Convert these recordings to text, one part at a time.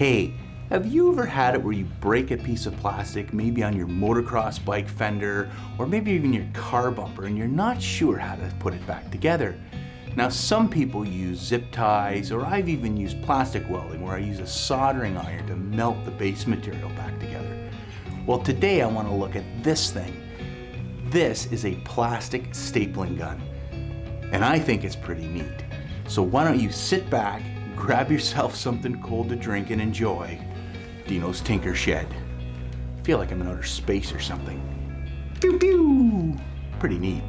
Hey, have you ever had it where you break a piece of plastic, maybe on your motocross bike fender, or maybe even your car bumper, and you're not sure how to put it back together? Now, some people use zip ties, or I've even used plastic welding, where I use a soldering iron to melt the base material back together. Well, today I want to look at this thing. This is a plastic stapling gun, and I think it's pretty neat. So why don't you sit back, grab yourself something cold to drink, and enjoy Dino's Tinker Shed. I feel like I'm in outer space or something. Pew pew! Pretty neat.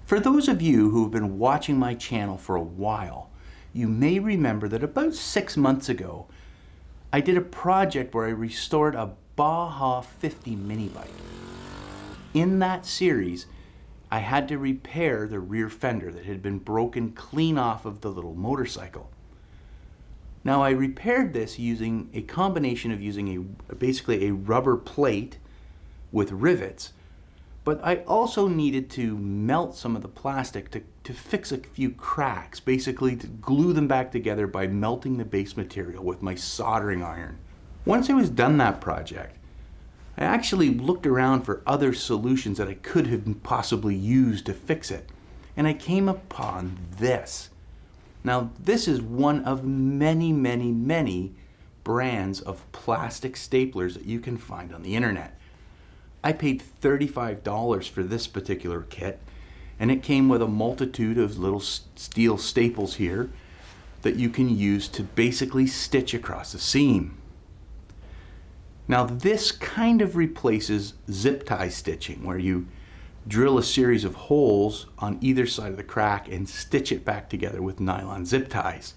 For those of you who have been watching my channel for a while, you may remember that about 6 months ago, I did a project where I restored a Baja 50 mini bike. In that series, I had to repair the rear fender that had been broken clean off of the little motorcycle. Now, I repaired this using a combination of using basically a rubber plate with rivets, but I also needed to melt some of the plastic to fix a few cracks, basically to glue them back together by melting the base material with my soldering iron. Once I was done that project, I actually looked around for other solutions that I could have possibly used to fix it, and I came upon this. Now, this is one of many, many, many brands of plastic staplers that you can find on the internet. I paid $35 for this particular kit, and it came with a multitude of little steel staples here that you can use to basically stitch across the seam. Now, this kind of replaces zip tie stitching, where you drill a series of holes on either side of the crack and stitch it back together with nylon zip ties.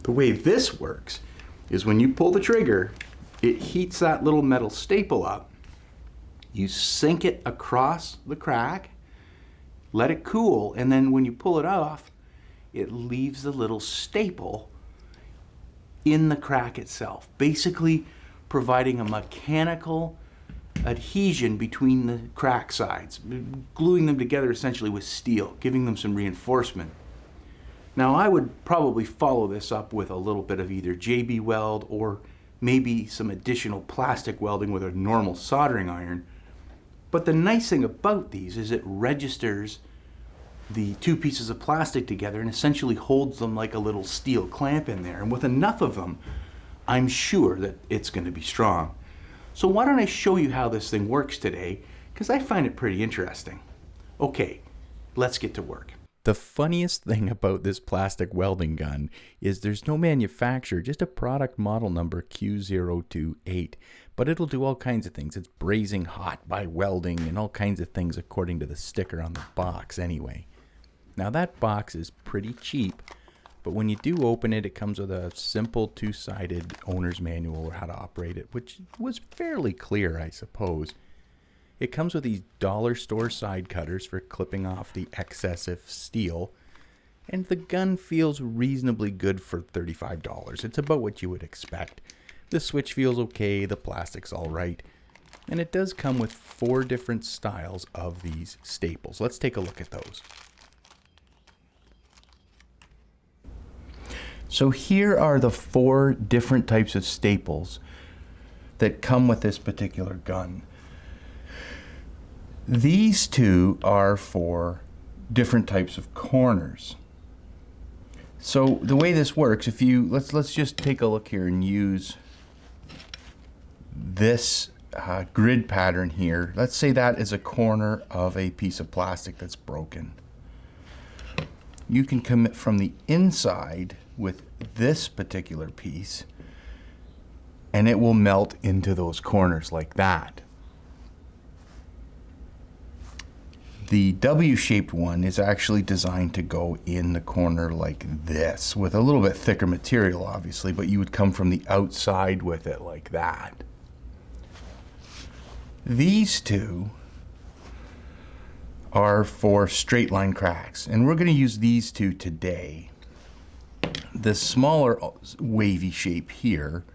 The way this works is when you pull the trigger, it heats that little metal staple up. You sink it across the crack, let it cool, and then when you pull it off, it leaves the little staple in the crack itself, basically providing a mechanical adhesion between the crack sides, gluing them together essentially with steel, giving them some reinforcement. Now, I would probably follow this up with a little bit of either JB weld or maybe some additional plastic welding with a normal soldering iron. But the nice thing about these is it registers the two pieces of plastic together and essentially holds them like a little steel clamp in there. And with enough of them, I'm sure that it's going to be strong. So why don't I show you how this thing works today, because I find it pretty interesting. Okay, let's get to work. The funniest thing about this plastic welding gun is there's no manufacturer, just a product model number Q028. But it'll do all kinds of things. It's blazing hot by welding and all kinds of things according to the sticker on the box anyway. Now, that box is pretty cheap, but when you do open it, it comes with a simple two-sided owner's manual or how to operate it, which was fairly clear, I suppose. It comes with these dollar store side cutters for clipping off the excessive steel, and the gun feels reasonably good for $35. It's about what you would expect. The switch feels okay, the plastic's all right, and it does come with 4 different styles of these staples. Let's take a look at those. So here are the 4 different types of staples that come with this particular gun. These 2 are for different types of corners. So the way this works, if you let's just take a look here and use this grid pattern here. Let's say that is a corner of a piece of plastic that's broken. You can come from the inside with this particular piece, and it will melt into those corners like that. The W-shaped one is actually designed to go in the corner like this, with a little bit thicker material, obviously, but you would come from the outside with it like that. These 2 are for straight line cracks, and we're going to use these two today. The smaller wavy shape here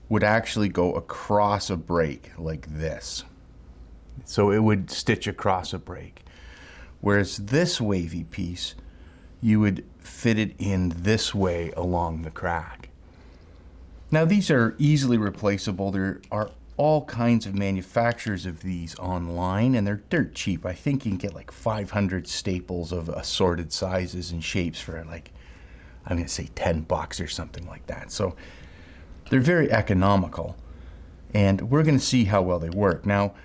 would actually go across a break like this. So it would stitch across a break. Whereas this wavy piece, you would fit it in this way along the crack. Now these are easily replaceable. There are all kinds of manufacturers of these online, and they're dirt cheap. I think you can get like 500 staples of assorted sizes and shapes for like, I'm gonna say $10 or something like that. So they're very economical, and we're gonna see how well they work. Now,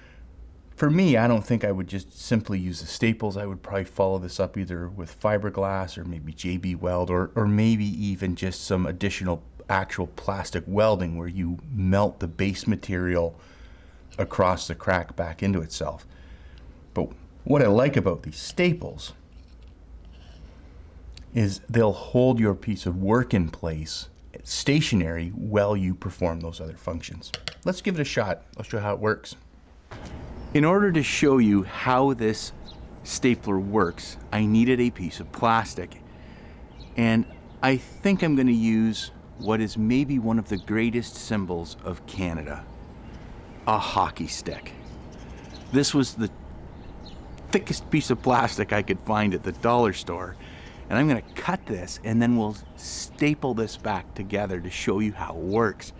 for me, I don't think I would just simply use the staples. I would probably follow this up either with fiberglass or maybe JB weld, or maybe even just some additional actual plastic welding where you melt the base material across the crack back into itself. But what I like about these staples is they'll hold your piece of work in place stationary while you perform those other functions. Let's give it a shot. I'll show you how it works. In order to show you how this stapler works, I needed a piece of plastic. And I think I'm going to use what is maybe one of the greatest symbols of Canada, a hockey stick. This was the thickest piece of plastic I could find at the dollar store. And I'm going to cut this, and then we'll staple this back together to show you how it works.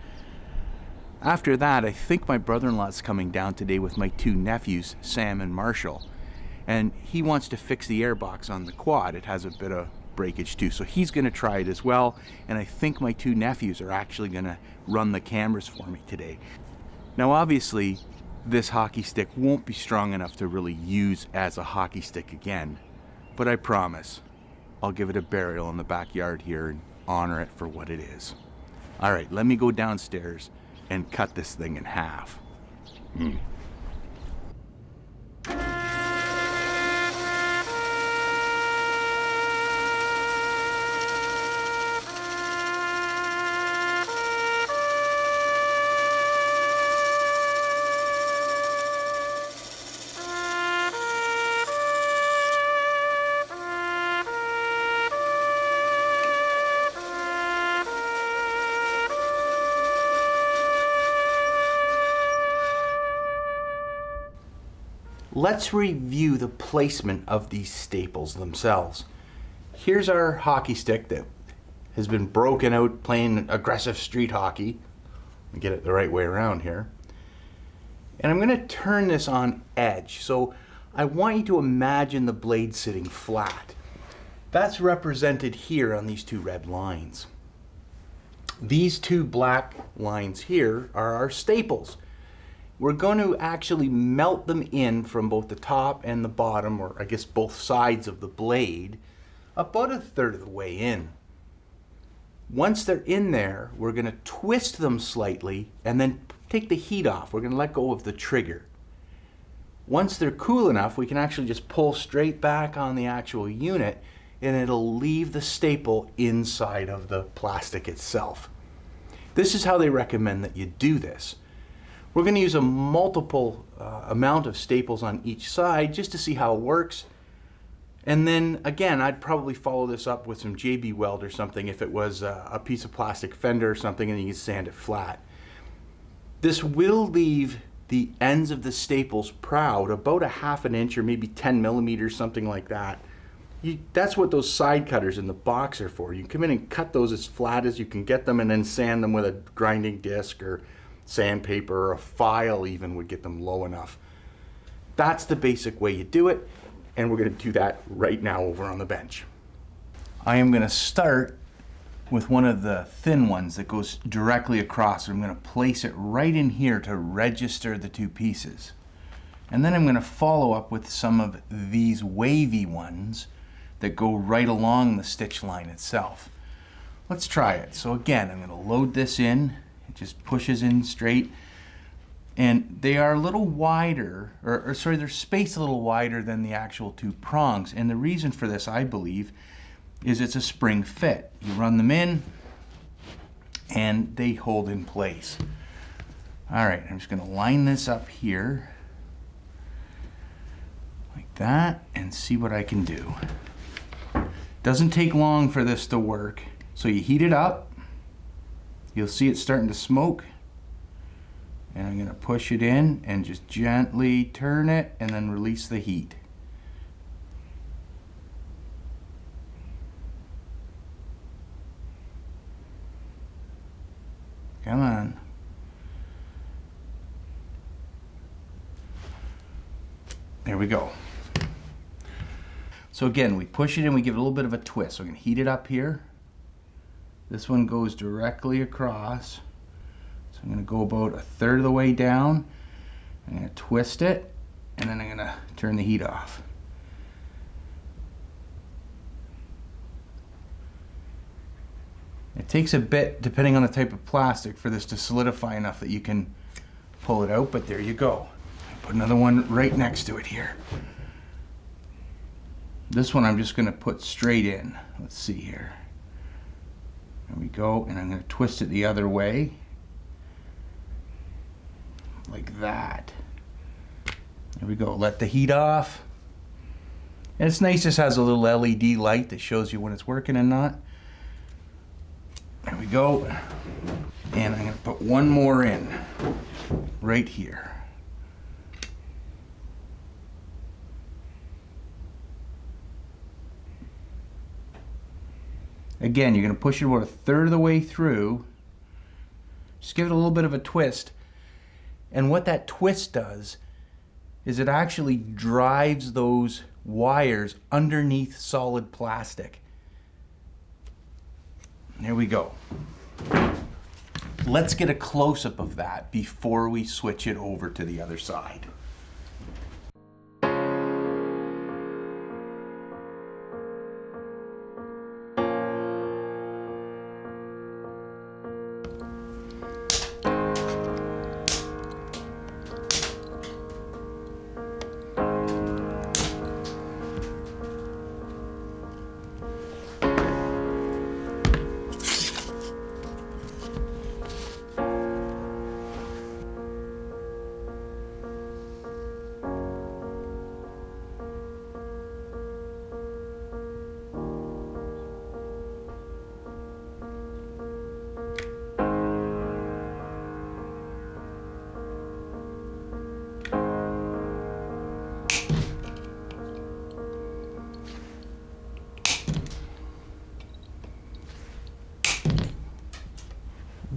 After that, I think my brother-in-law's coming down today with my two nephews, Sam and Marshall. And he wants to fix the airbox on the quad. It has a bit of breakage too, so he's going to try it as well. And I think my two nephews are actually going to run the cameras for me today. Now obviously, this hockey stick won't be strong enough to really use as a hockey stick again. But I promise, I'll give it a burial in the backyard here and honor it for what it is. All right, let me go downstairs and cut this thing in half. Let's review the placement of these staples themselves. Here's our hockey stick that has been broken out playing aggressive street hockey. Let me get it the right way around here. And I'm going to turn this on edge. So I want you to imagine the blade sitting flat. That's represented here on these two red lines. These two black lines here are our staples. We're going to actually melt them in from both the top and the bottom, or I guess both sides of the blade, about a third of the way in. Once they're in there, we're going to twist them slightly and then take the heat off. We're going to let go of the trigger. Once they're cool enough, we can actually just pull straight back on the actual unit, and it'll leave the staple inside of the plastic itself. This is how they recommend that you do this. We're going to use a multiple amount of staples on each side just to see how it works. And then again, I'd probably follow this up with some JB weld or something if it was a piece of plastic fender or something, and you can sand it flat. This will leave the ends of the staples proud about a ½ an inch or maybe 10 millimeters, something like that. That's what those side cutters in the box are for. You can come in and cut those as flat as you can get them, and then sand them with a grinding disc or sandpaper, or a file even would get them low enough. That's the basic way you do it, and we're going to do that right now over on the bench. I am going to start with one of the thin ones that goes directly across. I'm going to place it right in here to register the two pieces. And then I'm going to follow up with some of these wavy ones that go right along the stitch line itself. Let's try it. So again, I'm going to load this in. It just pushes in straight, and they are a little wider, or sorry, they're spaced a little wider than the actual two prongs. And the reason for this, I believe, is it's a spring fit. You run them in and they hold in place. All right, I'm just going to line this up here like that and see what I can do. Doesn't take long for this to work. So you heat it up. You'll see it starting to smoke. And I'm gonna push it in and just gently turn it and then release the heat. Come on. There we go. So again, we push it in, we give it a little bit of a twist. So I'm gonna heat it up here. This one goes directly across. So I'm gonna go about a third of the way down. I'm gonna twist it, and then I'm gonna turn the heat off. It takes a bit, depending on the type of plastic, for this to solidify enough that you can pull it out, but there you go. Put another one right next to it here. This one I'm just gonna put straight in. Let's see here. There we go, and I'm gonna twist it the other way. Like that. There we go, let the heat off. And it's nice, this has a little LED light that shows you when it's working and not. There we go. And I'm gonna put one more in, right here. Again, you're gonna push it about a third of the way through. Just give it a little bit of a twist. And what that twist does is it actually drives those wires underneath solid plastic. There we go. Let's get a close-up of that before we switch it over to the other side.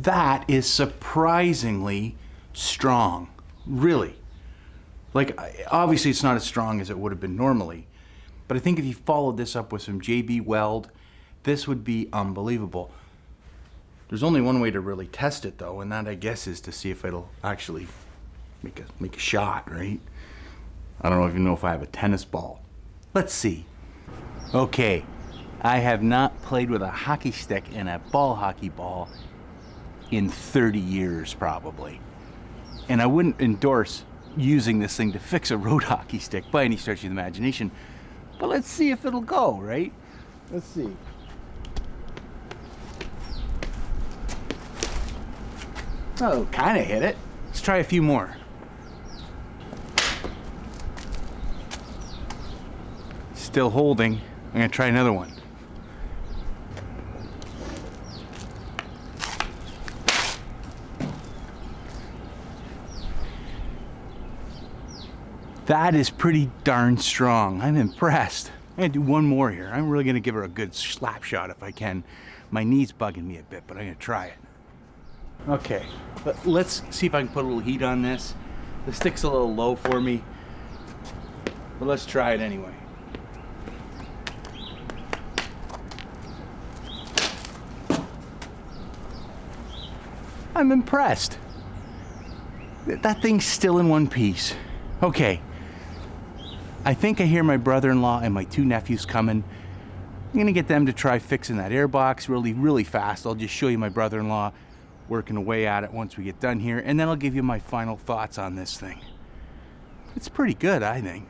That is surprisingly strong, really. Like, obviously it's not as strong as it would have been normally, but I think if you followed this up with some JB Weld, this would be unbelievable. There's only one way to really test it though, and that I guess is to see if it'll actually make a shot, right? I don't even know if I have a tennis ball. Let's see. Okay, I have not played with a hockey stick and a ball hockey ball in 30 years probably. And I wouldn't endorse using this thing to fix a road hockey stick by any stretch of the imagination, but let's see if it'll go, right? Let's see. Oh, kind of hit it. Let's try a few more. Still holding. I'm gonna try another one. That is pretty darn strong. I'm impressed. I'm gonna do one more here. I'm really gonna give her a good slap shot if I can. My knee's bugging me a bit, but I'm gonna try it. Okay, but let's see if I can put a little heat on this. The stick's a little low for me, but let's try it anyway. I'm impressed. That thing's still in one piece. Okay. I think I hear my brother-in-law and my two nephews coming. I'm gonna get them to try fixing that airbox really fast. I'll just show you my brother-in-law working away at it once we get done here, and then I'll give you my final thoughts on this thing. It's pretty good, I think.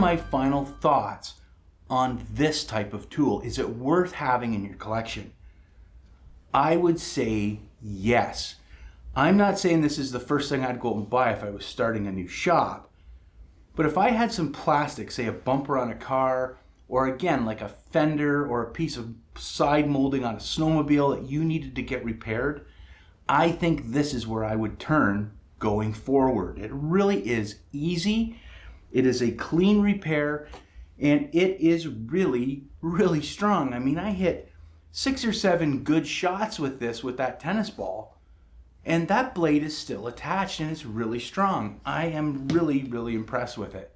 my final thoughts on this type of tool. Is it worth having in your collection? I would say yes. I'm not saying this is the first thing I'd go and buy if I was starting a new shop, but if I had some plastic, say a bumper on a car, or again, like a fender or a piece of side molding on a snowmobile that you needed to get repaired, I think this is where I would turn going forward. It really is easy. It is a clean repair, and it is really, really strong. I mean, I hit 6 or 7 good shots with this, with that tennis ball, and that blade is still attached and it's really strong. I am really, really impressed with it.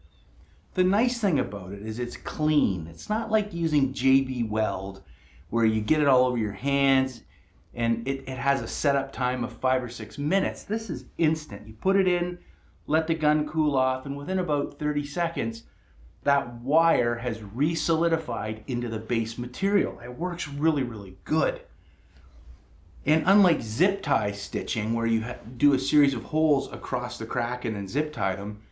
The nice thing about it is it's clean. It's not like using JB Weld where you get it all over your hands and it has a setup time of 5 or 6 minutes. This is instant. You put it in, let the gun cool off, and within about 30 seconds, that wire has re-solidified into the base material. It works really, really good. And unlike zip tie stitching, where you do a series of holes across the crack and then zip tie them,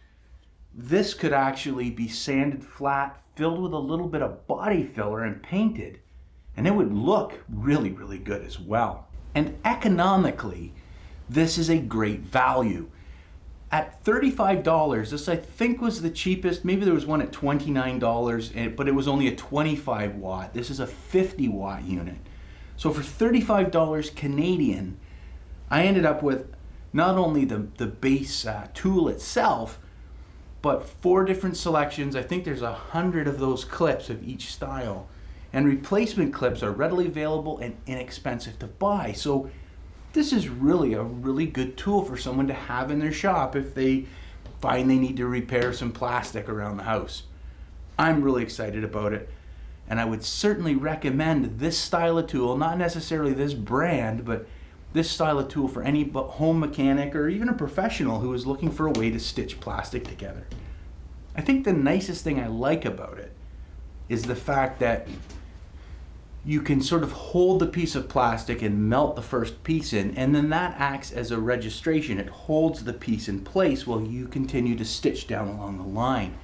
this could actually be sanded flat, filled with a little bit of body filler and painted, and it would look really, really good as well. And economically, this is a great value. At $35, this I think was the cheapest. Maybe there was one at $29, but it was only a 25 watt. This is a 50 watt unit. So for $35 Canadian, I ended up with not only the base tool itself, but 4 different selections. I think there's 100 of those clips of each style. And replacement clips are readily available and inexpensive to buy. So this is really a really good tool for someone to have in their shop if they find they need to repair some plastic around the house. I'm really excited about it, and I would certainly recommend this style of tool, not necessarily this brand, but this style of tool for any home mechanic or even a professional who is looking for a way to stitch plastic together. I think the nicest thing I like about it is the fact that you can sort of hold the piece of plastic and melt the first piece in, and then that acts as a registration. It holds the piece in place while you continue to stitch down along the line.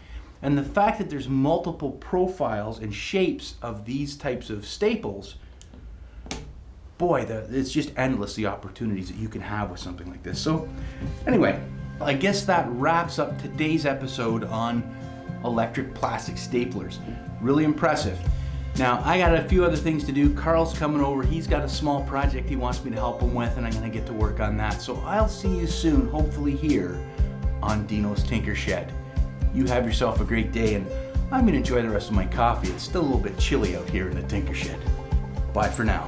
And the fact that there's multiple profiles and shapes of these types of staples, boy, it's just endless, the opportunities that you can have with something like this. So anyway, I guess that wraps up today's episode on electric plastic staplers. Really impressive. Now, I got a few other things to do. Carl's coming over. He's got a small project he wants me to help him with, and I'm going to get to work on that. So I'll see you soon, hopefully here on Dino's Tinker Shed. You have yourself a great day, and I'm going to enjoy the rest of my coffee. It's still a little bit chilly out here in the Tinker Shed. Bye for now.